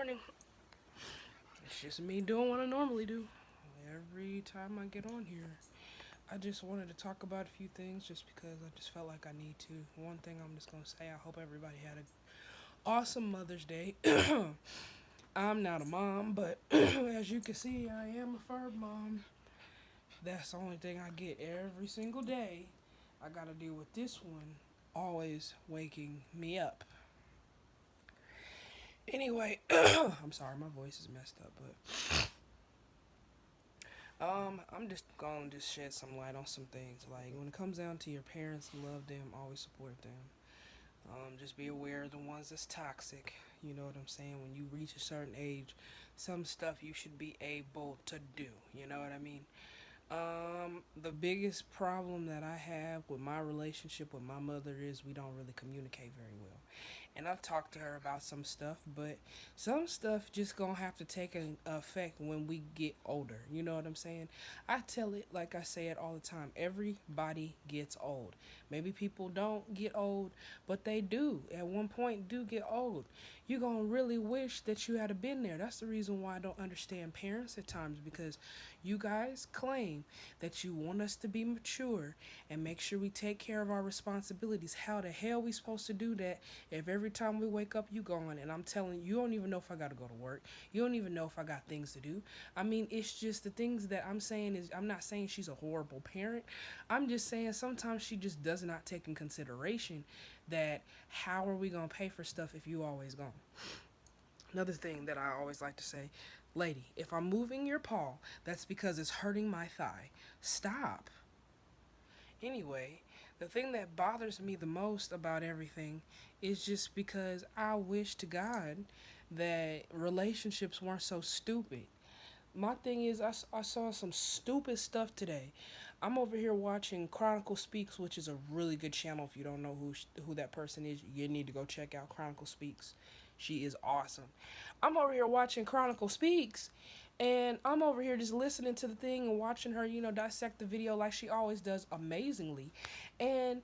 morning. It's just me doing what I normally do. Every time I get on here, I just wanted to talk about a few things just because I just felt like I need to. One thing I'm just going to say, I hope everybody had an awesome Mother's Day. I'm not a mom, but as you can see, I am a fur mom. That's the only thing I get every single day. I got to deal with this one always waking me up. Anyway, I'm sorry, my voice is messed up, but I'm just gonna just shed some light on some things. Like when it comes down to your parents, love them, always support them. Just be aware of the ones that's toxic. You know what I'm saying? When you reach a certain age, some stuff you should be able to do. You know what I mean? The biggest problem that I have with my relationship with my mother is we don't really communicate very well. And I've talked to her about some stuff, but some stuff just gonna have to take an effect when we get older. You know what I'm saying? I tell it like I say it all the time. Everybody gets old. Maybe people don't get old, but they do. At one point, do get old. You're gonna really wish that you had been there. That's the reason why I don't understand parents at times because you guys claim that you want us to be mature and make sure we take care of our responsibilities. How the hell we supposed to do that if every time we wake up you gone and I'm telling you, you don't even know if I gotta go to work. You don't even know if I got things to do. I mean, it's just the things that I'm saying is I'm not saying she's a horrible parent. I'm just saying sometimes she just does not take in consideration that how are we gonna pay for stuff if you always gone. Another thing that I always like to say, lady, if I'm moving your paw, that's because it's hurting my thigh. Stop. Anyway, the thing that bothers me the most about everything is just because I wish to God that relationships weren't so stupid. My thing is, I saw some stupid stuff today. I'm over here watching Chronicle Speaks, which is a really good channel. If you don't know who that person is, you need to go check out Chronicle Speaks. She is awesome. I'm over here watching Chronicle Speaks, and I'm over here just listening to the thing and watching her, dissect the video like she always does amazingly. And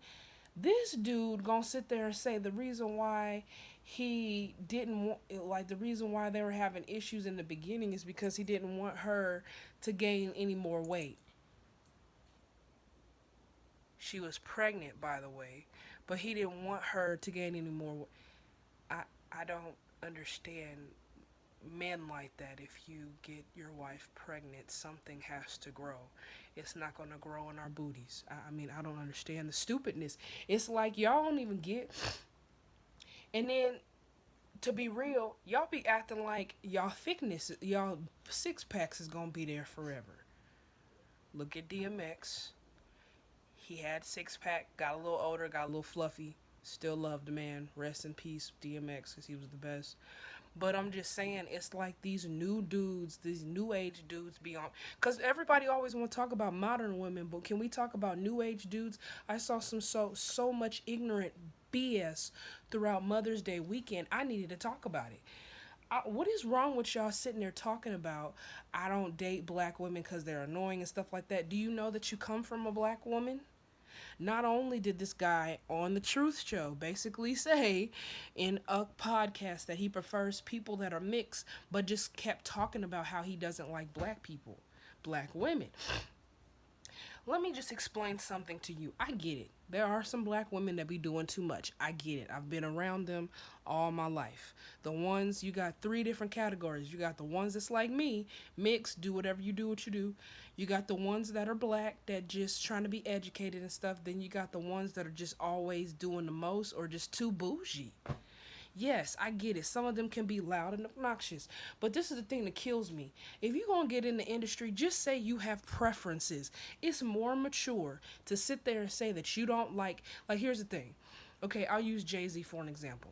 this dude gonna sit there and say the reason why he didn't want, like, the reason why they were having issues in the beginning is because he didn't want her to gain any more weight. She was pregnant, by the way, but he didn't want her to gain any more. I I don't understand men like that. If you get your wife pregnant, something has to grow. It's not going to grow in our booties. I mean, I don't understand the stupidness. It's like y'all don't even get. And then, to be real, y'all be acting like y'all thickness, y'all six packs is going to be there forever. Look at DMX. He had six pack, got a little older, got a little fluffy. Still love the man. Rest in peace, DMX, because he was the best. But I'm just saying, it's like these new dudes, these new age dudes be on. Because everybody always want to talk about modern women, but can we talk about new age dudes? I saw so much ignorant BS throughout Mother's Day weekend. I needed to talk about it. What is wrong with y'all sitting there talking about I don't date black women because they're annoying and stuff like that? Do you know that you come from a black woman? Not only did this guy on the Truth Show basically say in a podcast that he prefers people that are mixed, but just kept talking about how he doesn't like black people, black women. Let me just explain something to you. I get it. There are some black women that be doing too much. I get it. I've been around them all my life. The ones, you got three different categories. You got the ones that's like me, mixed, do whatever you do what you do. You got the ones that are black that just trying to be educated and stuff. Then you got the ones that are just always doing the most or just too bougie. Yes, I get it. Some of them can be loud and obnoxious. But this is the thing that kills me. If you're going to get in the industry, just say you have preferences. It's more mature to sit there and say that you don't like, here's the thing. Okay, I'll use Jay-Z for an example.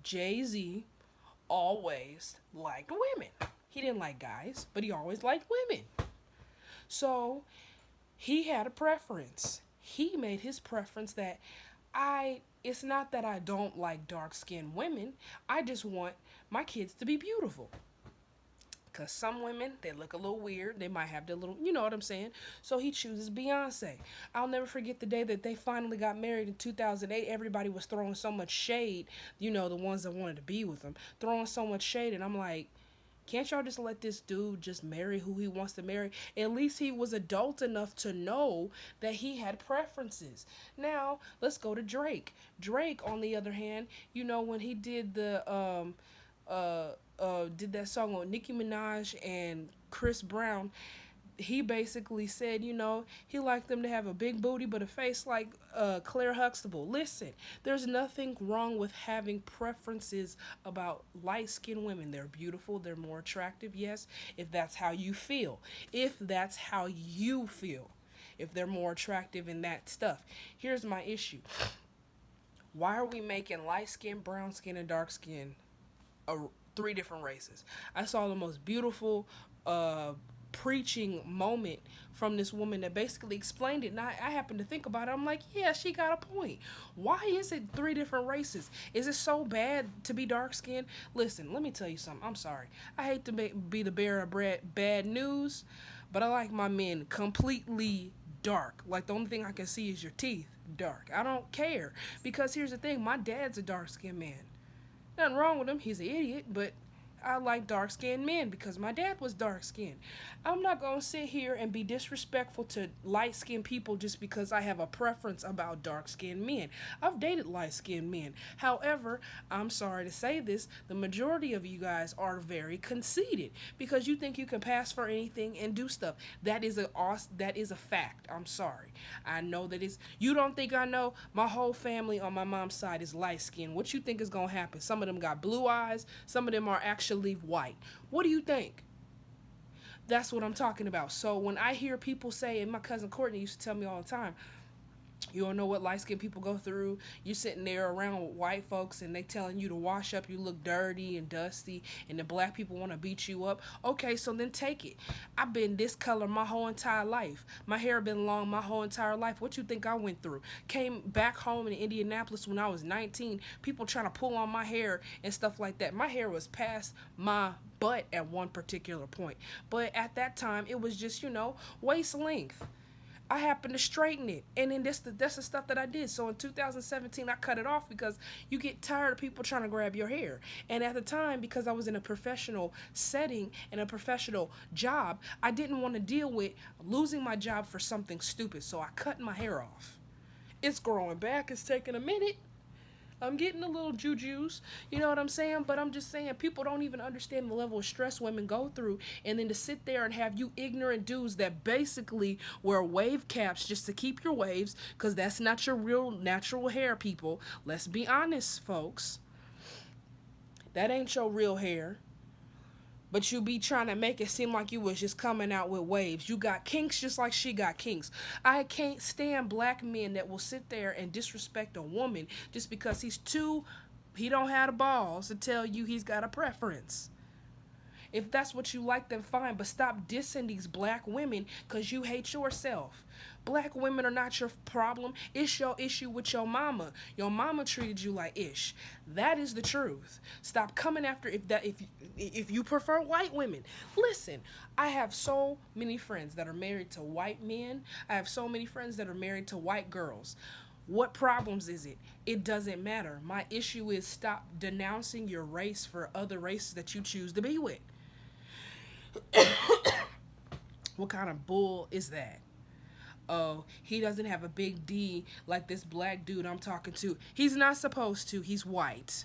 Jay-Z always liked women. He didn't like guys, but he always liked women. So he had a preference. He made his preference that it's not that I don't like dark skinned women. I just want my kids to be beautiful. Because some women, they look a little weird. They might have their little, you know what I'm saying? So he chooses Beyonce. I'll never forget the day that they finally got married in 2008. Everybody was throwing so much shade, you know, the ones that wanted to be with him, throwing so much shade. And I'm like, can't y'all just let this dude just marry who he wants to marry? At least he was adult enough to know that he had preferences. Now, let's go to Drake. Drake, on the other hand, you know, when he did did that song with Nicki Minaj and Chris Brown, he basically said, you know, he liked them to have a big booty but a face like Claire Huxtable. Listen, there's nothing wrong with having preferences about light skinned women. They're beautiful, they're more attractive, yes, if that's how you feel. If that's how you feel. If they're more attractive and that stuff. Here's my issue. Why are we making light skin, brown skin, and dark skin a, three different races? I saw the most beautiful preaching moment from this woman that basically explained it. And I happened to think about it. I'm like, yeah, she got a point. Why is it three different races? Is it so bad to be dark skinned? Listen, let me tell you something. I'm sorry. I hate to be the bearer of bad news, but I like my men completely dark. Like the only thing I can see is your teeth dark. I don't care. Because here's the thing, my dad's a dark skinned man. Nothing wrong with him. He's an idiot, but I like dark skinned men because my dad was dark skinned. I'm not going to sit here and be disrespectful to light skinned people just because I have a preference about dark skinned men. I've dated light skinned men. However, I'm sorry to say this, the majority of you guys are very conceited because you think you can pass for anything and do stuff. That is a fact. I'm sorry. I know that it's, you don't think I know, my whole family on my mom's side is light skinned. What you think is going to happen? Some of them got blue eyes, some of them are actually white. What do you think? That's what I'm talking about. So when I hear people say, and my cousin Courtney used to tell me all the time, you don't know what light skinned people go through. You're sitting there around with white folks and they telling you to wash up. You look dirty and dusty and the black people want to beat you up. Okay, so then take it. I've been this color my whole entire life. My hair been long my whole entire life. What you think I went through? Came back home in Indianapolis when I was 19. People trying to pull on my hair and stuff like that. My hair was past my butt at one particular point. But at that time, it was just, you know, waist length. I happened to straighten it. And then that's the stuff that I did. So in 2017, I cut it off because you get tired of people trying to grab your hair. And at the time, because I was in a professional setting and a professional job, I didn't want to deal with losing my job for something stupid. So I cut my hair off. It's growing back. It's taking a minute. I'm getting a little jujus, you know what I'm saying? But I'm just saying, people don't even understand the level of stress women go through. And then to sit there and have you ignorant dudes that basically wear wave caps just to keep your waves, because that's not your real natural hair, people. Let's be honest, folks. That ain't your real hair. But you be trying to make it seem like you was just coming out with waves. You got kinks just like she got kinks. I can't stand black men that will sit there and disrespect a woman just because he don't have the balls to tell you he's got a preference. If that's what you like, then fine. But stop dissing these black women because you hate yourself. Black women are not your problem. It's your issue with your mama. Your mama treated you like ish. That is the truth. Stop coming after if you prefer white women. Listen, I have so many friends that are married to white men. I have so many friends that are married to white girls. What problems is it? It doesn't matter. My issue is stop denouncing your race for other races that you choose to be with. What kind of bull is that? Oh, he doesn't have a big D like this black dude I'm talking to. He's not supposed to. He's white.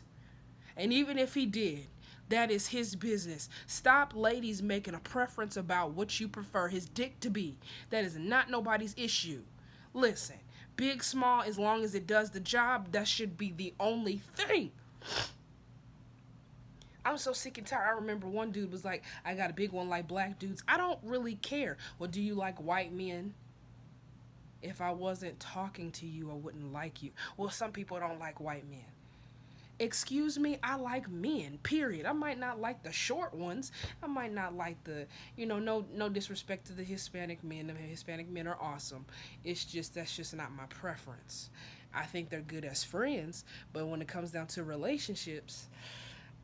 And even if he did, that is his business. Stop ladies making a preference about what you prefer his dick to be. That is not nobody's issue. Listen, big, small, as long as it does the job, that should be the only thing. I'm so sick and tired. I remember one dude was like, I got a big one like black dudes. I don't really care. Well, do you like white men? If I wasn't talking to you, I wouldn't like you. Well, some people don't like white men. Excuse me, I like men, period. I might not like the short ones. I might not like the, no disrespect to the Hispanic men. The Hispanic men are awesome. It's just, that's just not my preference. I think they're good as friends, but when it comes down to relationships,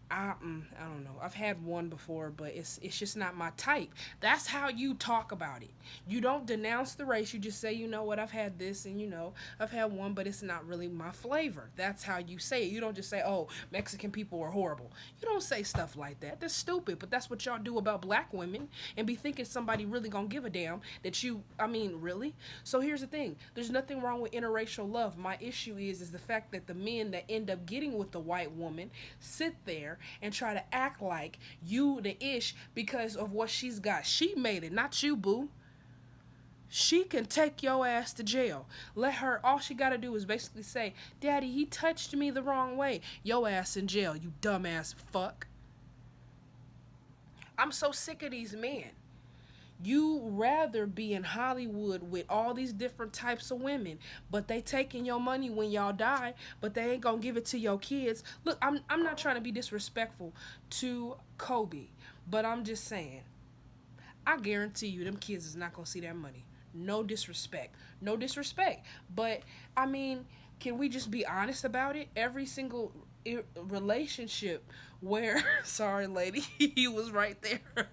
I don't know. I've had one before, but it's just not my type. That's how you talk about it. You don't denounce the race. You just say, you know what, I've had this, and I've had one, but it's not really my flavor. That's how you say it. You don't just say, oh, Mexican people are horrible. You don't say stuff like that. That's stupid. But that's what y'all do about black women, and be thinking somebody really gonna give a damn that you. I mean, really. So here's the thing. There's nothing wrong with interracial love. My issue is the fact that the men that end up getting with the white woman sit there and try to act like you the ish because of what she's got. She made it, not you, boo. She can take your ass to jail. Let her, all she gotta do is basically say, Daddy, he touched me the wrong way. Yo ass in jail, you dumbass fuck. I'm so sick of these men. You rather be in Hollywood with all these different types of women, but they taking your money when y'all die, but they ain't gonna give it to your kids. Look, I'm not trying to be disrespectful to Kobe, but I'm just saying, I guarantee you them kids is not gonna see that money. No disrespect. No disrespect. But I mean, can we just be honest about it? Every single relationship where sorry lady, he was right there.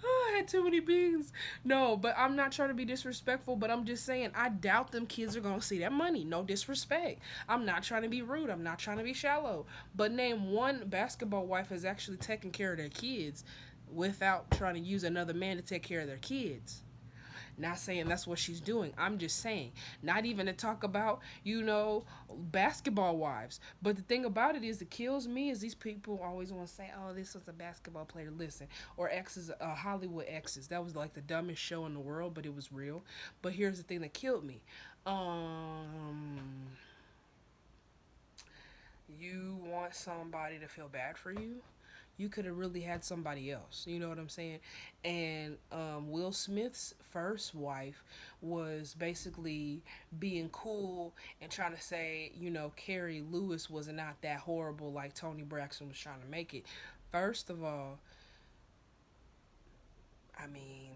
Oh, I had too many beans. No, but I'm not trying to be disrespectful, but I'm just saying I doubt them kids are gonna see that money. No disrespect. I'm not trying to be rude. I'm not trying to be shallow. But name one basketball wife has actually taken care of their kids without trying to use another man to take care of their kids. Not saying that's what she's doing. I'm just saying, not even to talk about, basketball wives. But the thing about it is, it kills me is these people always want to say, oh, this was a basketball player. Listen, or exes, Hollywood exes. That was like the dumbest show in the world, but it was real. But here's the thing that killed me. You want somebody to feel bad for you? You could have really had somebody else. You know what I'm saying? And Will Smith's first wife was basically being cool and trying to say, Carrie Lewis was not that horrible like Tony Braxton was trying to make it. First of all, I mean,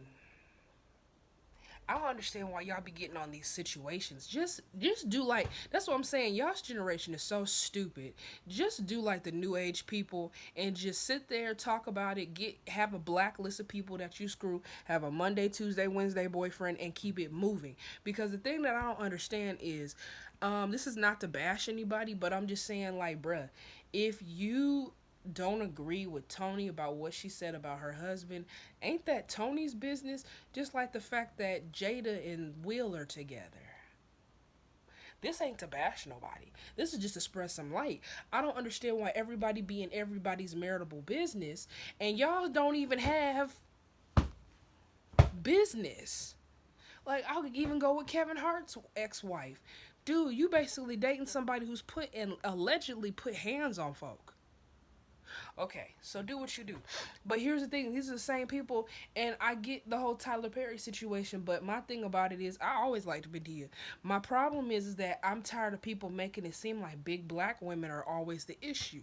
I don't understand why y'all be getting on these situations. Just do like that's what I'm saying. Y'all's generation is so stupid. Just do like the new age people and just sit there, talk about it, have a blacklist of people that you screw, have a Monday, Tuesday, Wednesday boyfriend and keep it moving. Because the thing that I don't understand is this is not to bash anybody, but I'm just saying like, bruh, if you don't agree with Tony about what she said about her husband, ain't that Tony's business? Just like the fact that Jada and Will are together. This ain't to bash nobody. This is just to spread some light. I don't understand why everybody be in everybody's maritable business and y'all don't even have business. Like, I could even go with Kevin Hart's ex-wife. Dude, you basically dating somebody who's put and allegedly put hands on folk. Okay, so do what you do. But here's the thing, these are the same people, and I get the whole Tyler Perry situation, but my thing about it is, I always liked Medea. My problem is that I'm tired of people making it seem like big black women are always the issue.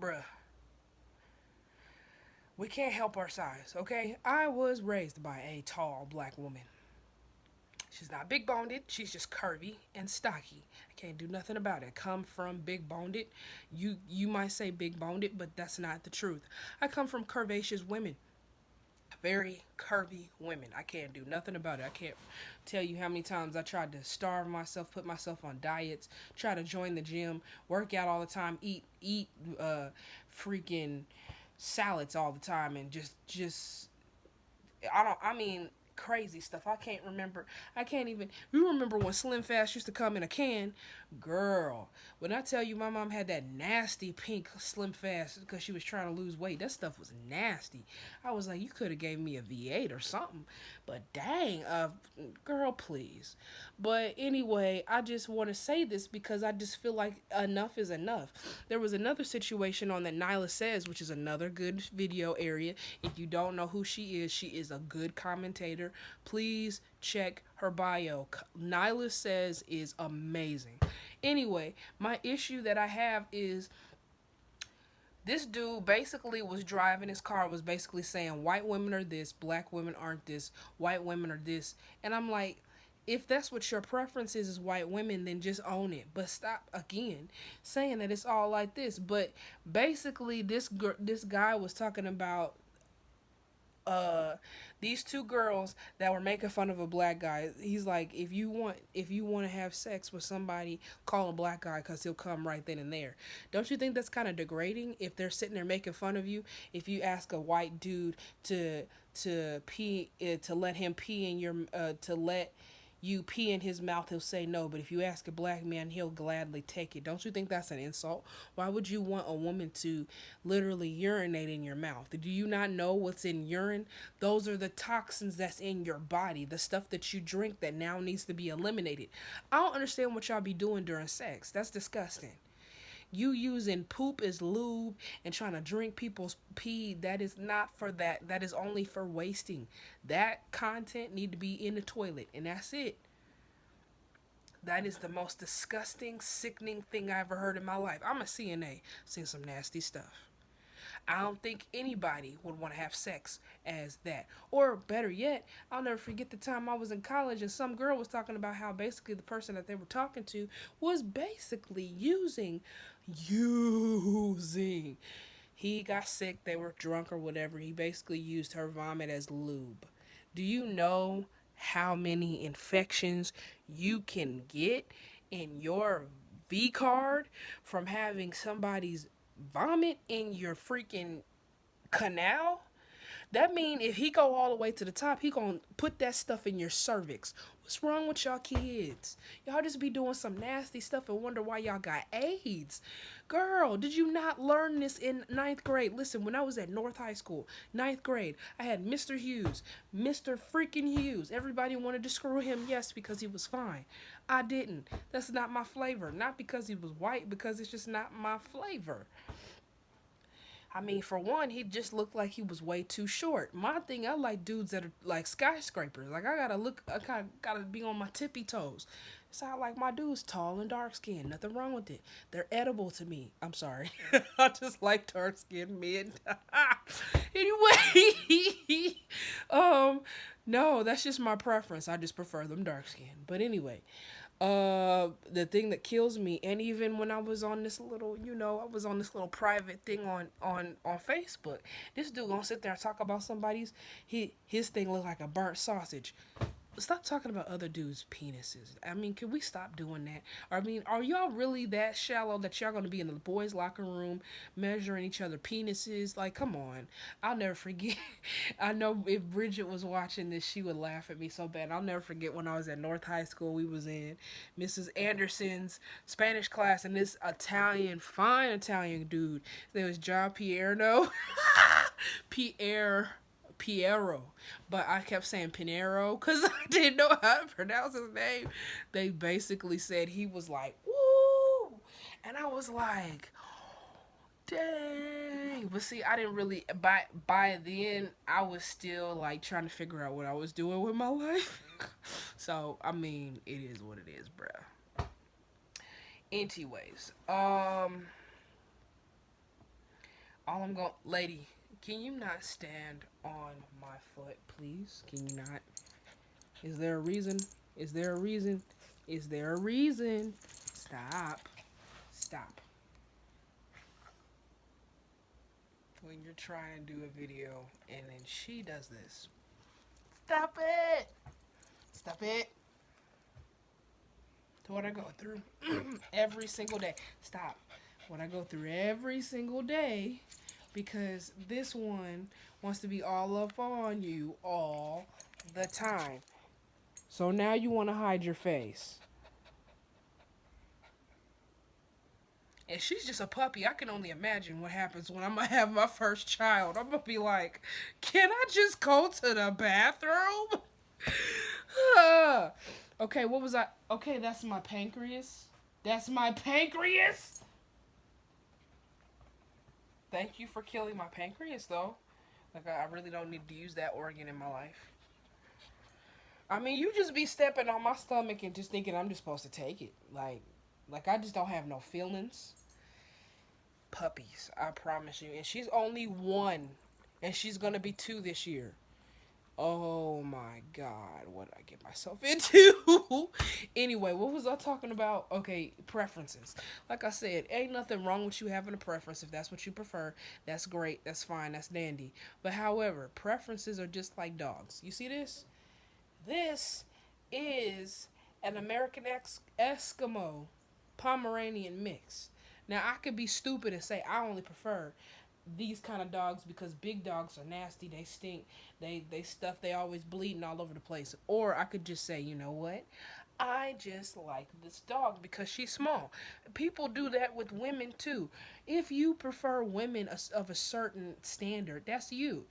Bruh, we can't help our size, okay? I was raised by a tall black woman. She's not big boned, she's just curvy and stocky. I can't do nothing about it. I come from big boned. You might say big boned, but that's not the truth. I come from curvaceous women. Very curvy women. I can't do nothing about it. I can't tell you how many times I tried to starve myself, put myself on diets, try to join the gym, work out all the time, eat freaking salads all the time and just I mean crazy stuff. I can't remember. I can't even. You remember when Slim Fast used to come in a can? Girl, when I tell you my mom had that nasty pink Slim Fast because she was trying to lose weight, that stuff was nasty. I was like, you could have gave me a V8 or something. But dang, girl, please. But anyway, I just want to say this because I just feel like enough is enough. There was another situation on that Nyla Says, which is another good video area. If you don't know who she is a good commentator. Please check her bio. Nyla Says is amazing. Anyway, my issue that I have is this dude basically was driving his car, was basically saying white women are this, black women aren't this, white women are this. And I'm like, if that's what your preference is white women, then just own it. But stop again saying that it's all like this. But basically, this guy was talking about uh these two girls that were making fun of a black guy. He's like, if you want to have sex with somebody, call a black guy because he'll come right then and there. Don't you think that's kind of degrading if they're sitting there making fun of you? If you ask a white dude to pee, to let him pee in your to let you pee in his mouth, he'll say no. But if you ask a black man, he'll gladly take it. Don't you think that's an insult? Why would you want a woman to literally urinate in your mouth? Do you not know what's in urine? Those are the toxins that's in your body, the stuff that you drink that now needs to be eliminated. I don't understand what y'all be doing during sex. That's disgusting. You using poop as lube and trying to drink people's pee, that is not for that. That is only for wasting. That content need to be in the toilet, and that's it. That is the most disgusting, sickening thing I ever heard in my life. I'm a CNA, seen some nasty stuff. I don't think anybody would want to have sex as that. Or better yet, I'll never forget the time I was in college and some girl was talking about how basically the person that they were talking to was basically using. He got sick, they were drunk or whatever. He basically used her vomit as lube. Do you know how many infections you can get in your V card from having somebody's vomit in your freaking canal? That mean if he go all the way to the top, he gonna put that stuff in your cervix. What's wrong with y'all kids? Y'all just be doing some nasty stuff and wonder why y'all got AIDS. Girl, did you not learn this in ninth grade? Listen, when I was at North High School, ninth grade, I had Mr. Hughes. Mr. freaking Hughes. Everybody wanted to screw him, yes, because he was fine. I didn't. That's not my flavor. Not because he was white, because it's just not my flavor. I mean, for one, he just looked like he was way too short. My thing, I like dudes that are like skyscrapers. Like I gotta be on my tippy toes. So I like my dudes tall and dark skinned. Nothing wrong with it. They're edible to me. I'm sorry. I just like dark skinned men. Anyway, um, no, that's just my preference. I just prefer them dark skinned. But anyway, the thing that kills me, and even when I was on this little, I was on this little private thing on Facebook, this dude gonna sit there and talk about somebody's, his thing look like a burnt sausage. Stop talking about other dudes' penises. I mean, can we stop doing that? I mean, are y'all really that shallow that y'all gonna be in the boys' locker room measuring each other penises? Like, come on. I'll never forget. I know if Bridget was watching this, she would laugh at me so bad. I'll never forget when I was at North High School. We was in Mrs. Anderson's Spanish class, and this fine Italian dude, his name was John Pierno. Pierre. Piero, but I kept saying Pinero because I didn't know how to pronounce his name. They basically said he was like, woo, and I was like, dang. But see, I didn't really, by then, I was still like trying to figure out what I was doing with my life. So, I mean, it is what it is, bruh. Anyways, all I'm going, lady, can you not stand on my foot, please? Can you not? Is there a reason? Is there a reason? Is there a reason? Stop. Stop. When you're trying to do a video and then she does this. Stop it! Stop it! To what I go through every single day. Stop. What I go through every single day, because this one wants to be all up on you all the time. So now you want to hide your face. And she's just a puppy. I can only imagine what happens when I'm going to have my first child. I'm going to be like, can I just go to the bathroom? Okay, what was I? Okay, that's my pancreas. That's my pancreas. Thank you for killing my pancreas, though. Like, I really don't need to use that organ in my life. I mean, you just be stepping on my stomach and just thinking I'm just supposed to take it. Like I just don't have no feelings. Puppies, I promise you. And she's only one. And she's going to be 2 this year. Oh my God, what did I get myself into? Anyway, what was I talking about? Okay, preferences. Like I said, ain't nothing wrong with you having a preference. If that's what you prefer, that's great, that's fine, that's dandy. But however, preferences are just like dogs. You see this? This is an American Eskimo Pomeranian mix. Now, I could be stupid and say I only prefer these kind of dogs because big dogs are nasty, they stink, they stuff, they always bleeding all over the place. Or I could just say, you know what? I just like this dog because she's small. People do that with women too. If you prefer women of a certain standard, that's you.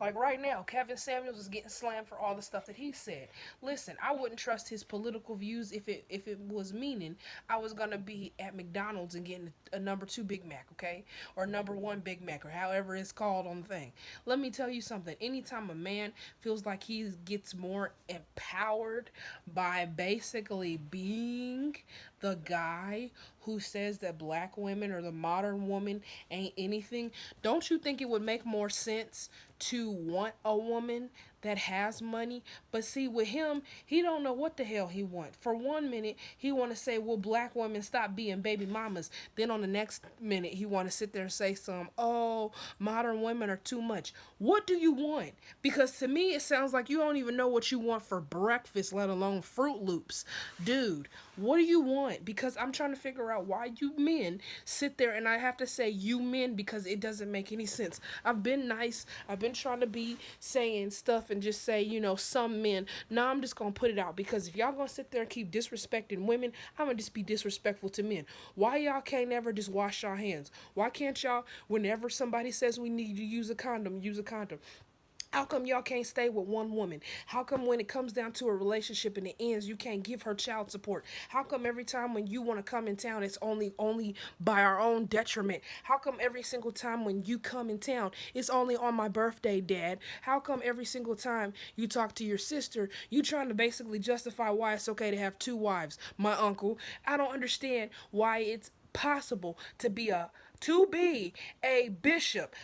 Like right now, Kevin Samuels is getting slammed for all the stuff that he said. Listen, I wouldn't trust his political views if it was meaning I was gonna be at McDonald's and getting a number two Big Mac, okay, or number one Big Mac, or however it's called on the thing. Let me tell you something. Anytime a man feels like he gets more empowered by basically being the guy who says that black women or the modern woman ain't anything, don't you think it would make more sense to want a woman that has money? But see, with him, he don't know what the hell he want. For 1 minute, he want to say, well, black women stop being baby mamas. Then on the next minute, he want to sit there and say oh, modern women are too much. What do you want? Because to me, it sounds like you don't even know what you want for breakfast, let alone Fruit Loops. Dude, what do you want? Because I'm trying to figure out why you men sit there, and I have to say you men because it doesn't make any sense. I've been nice. I've been trying to be saying stuff and just say, some men. Now I'm just going to put it out because if y'all going to sit there and keep disrespecting women, I'm going to just be disrespectful to men. Why y'all can't ever just wash your hands? Why can't y'all, whenever somebody says we need to use a condom, use a condom? How come y'all can't stay with one woman? How come when it comes down to a relationship and it ends, you can't give her child support? How come every time when you want to come in town, it's only by our own detriment? How come every single time when you come in town, it's only on my birthday, Dad? How come every single time you talk to your sister, you trying to basically justify why it's okay to have two wives? My uncle, I don't understand why it's possible to be a bishop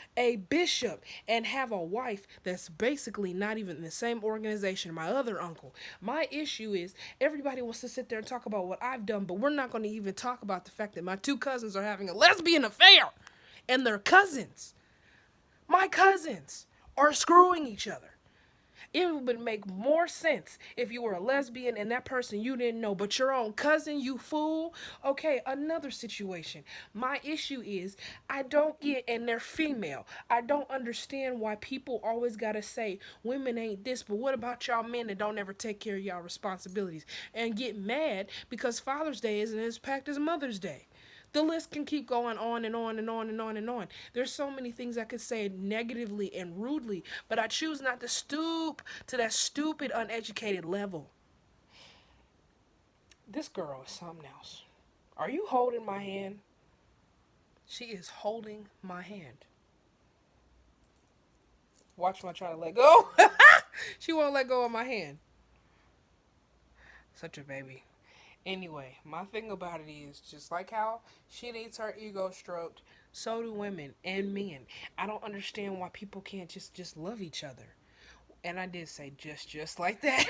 and have a wife that's basically not even in the same organization. My other uncle. My issue is everybody wants to sit there and talk about what I've done, but we're not going to even talk about the fact that my two cousins are having a lesbian affair and their cousins, my cousins, are screwing each other. It would make more sense if you were a lesbian and that person you didn't know, but your own cousin, you fool. Okay, another situation. My issue is I don't get, and they're female. I don't understand why people always gotta say women ain't this, but what about y'all men that don't ever take care of y'all responsibilities and get mad because Father's Day isn't as packed as Mother's Day? The list can keep going on and on and on and on and on. There's so many things I could say negatively and rudely, but I choose not to stoop to that stupid, uneducated level. This girl is something else. Are you holding my hand? She is holding my hand. Watch when I try to let go. She won't let go of my hand. Such a baby. Anyway, my thing about it is just like how she needs her ego stroked, so do women and men. I don't understand why people can't just love each other. And I did say just like that,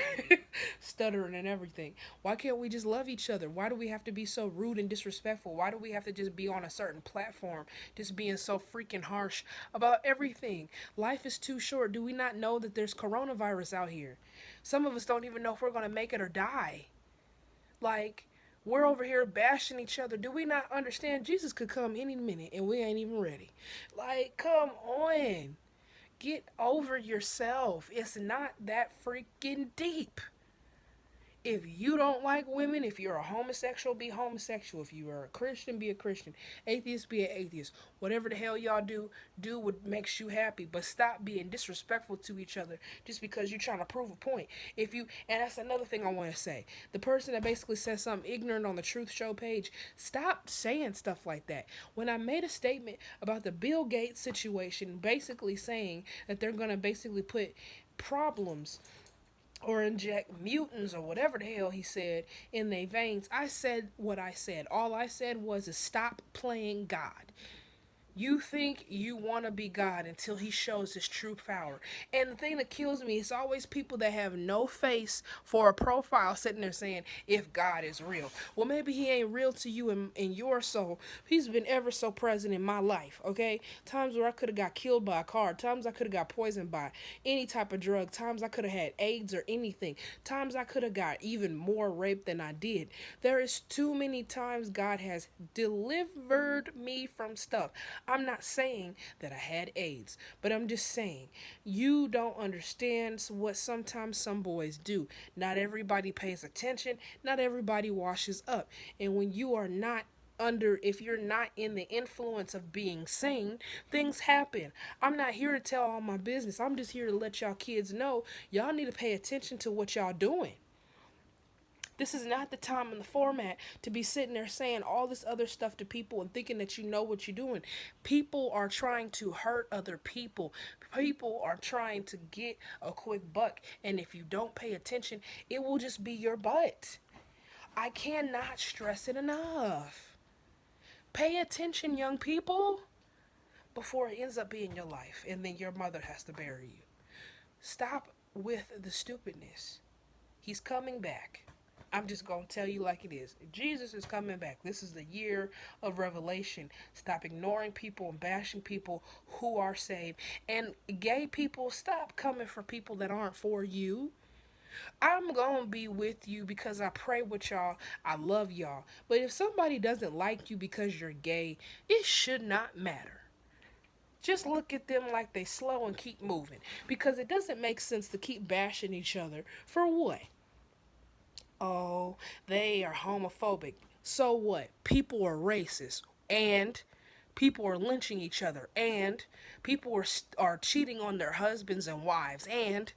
stuttering and everything. Why can't we just love each other? Why do we have to be so rude and disrespectful? Why do we have to just be on a certain platform, just being so freaking harsh about everything? Life is too short. Do we not know that there's coronavirus out here? Some of us don't even know if we're gonna make it or die. Like, we're over here bashing each other. Do we not understand Jesus could come any minute and we ain't even ready? Like, come on. Get over yourself. It's not that freaking deep. If you don't like women, if you're a homosexual, be homosexual. If you are a Christian, be a Christian. Atheist, be an atheist. Whatever the hell y'all do what makes you happy. But stop being disrespectful to each other just because you're trying to prove a point. And that's another thing I want to say. The person that basically says something ignorant on the Truth Show page, stop saying stuff like that. When I made a statement about the Bill Gates situation, basically saying that they're going to basically put problems or inject mutants or whatever the hell he said in their veins, I said what I said. All I said was to stop playing God. You think you want to be God until he shows his true power. And the thing that kills me is always people that have no face for a profile sitting there saying, if God is real. Well, maybe he ain't real to you in your soul. He's been ever so present in my life, okay? Times where I could have got killed by a car. Times I could have got poisoned by any type of drug. Times I could have had AIDS or anything. Times I could have got even more raped than I did. There is too many times God has delivered me from stuff. I'm not saying that I had AIDS, but I'm just saying you don't understand what sometimes some boys do. Not everybody pays attention, not everybody washes up. And when you are not if you're not in the influence of being sane, things happen. I'm not here to tell all my business. I'm just here to let y'all kids know y'all need to pay attention to what y'all doing. This is not the time and the format to be sitting there saying all this other stuff to people and thinking that you know what you're doing. People are trying to hurt other people. People are trying to get a quick buck. And if you don't pay attention, it will just be your butt. I cannot stress it enough. Pay attention, young people, before it ends up being your life and then your mother has to bury you. Stop with the stupidness. He's coming back. I'm just going to tell you like it is. Jesus is coming back. This is the year of revelation. Stop ignoring people and bashing people who are saved. And gay people, stop coming for people that aren't for you. I'm going to be with you because I pray with y'all. I love y'all. But if somebody doesn't like you because you're gay, it should not matter. Just look at them like they slow and keep moving. Because it doesn't make sense to keep bashing each other. For what? Oh, they are homophobic. So what? People are racist. And people are lynching each other. And people are cheating on their husbands and wives. And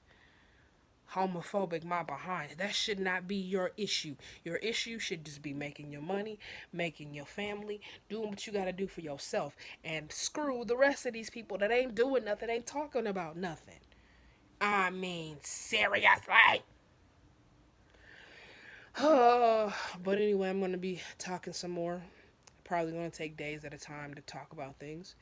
homophobic my behind. That should not be your issue. Your issue should just be making your money, making your family, doing what you got to do for yourself. And screw the rest of these people that ain't doing nothing, ain't talking about nothing. I mean, seriously. But anyway, I'm going to be talking some more. Probably going to take days at a time to talk about things.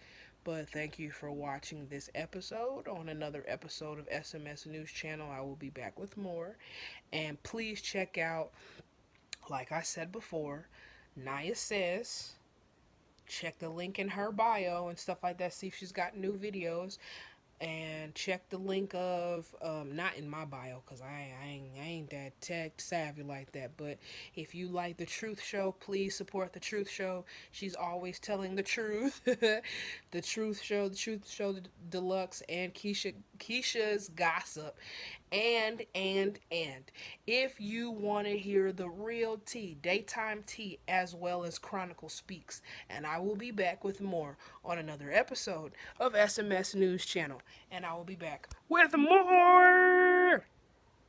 But thank you for watching this episode. On another episode of SMS News Channel, I will be back with more. And please check out, like I said before, Naya Says. Check the link in her bio and stuff like that. See if she's got new videos. And check the link of not in my bio because I ain't that tech savvy like that, but if you like the Truth Show, please support the Truth Show. She's always telling the truth. The Truth Show, the Truth Show Deluxe, and Keisha's Gossip. And if you want to hear the real tea, daytime tea, as well as Chronicle Speaks, and I will be back with more on another episode of SMS News Channel, and I will be back with more.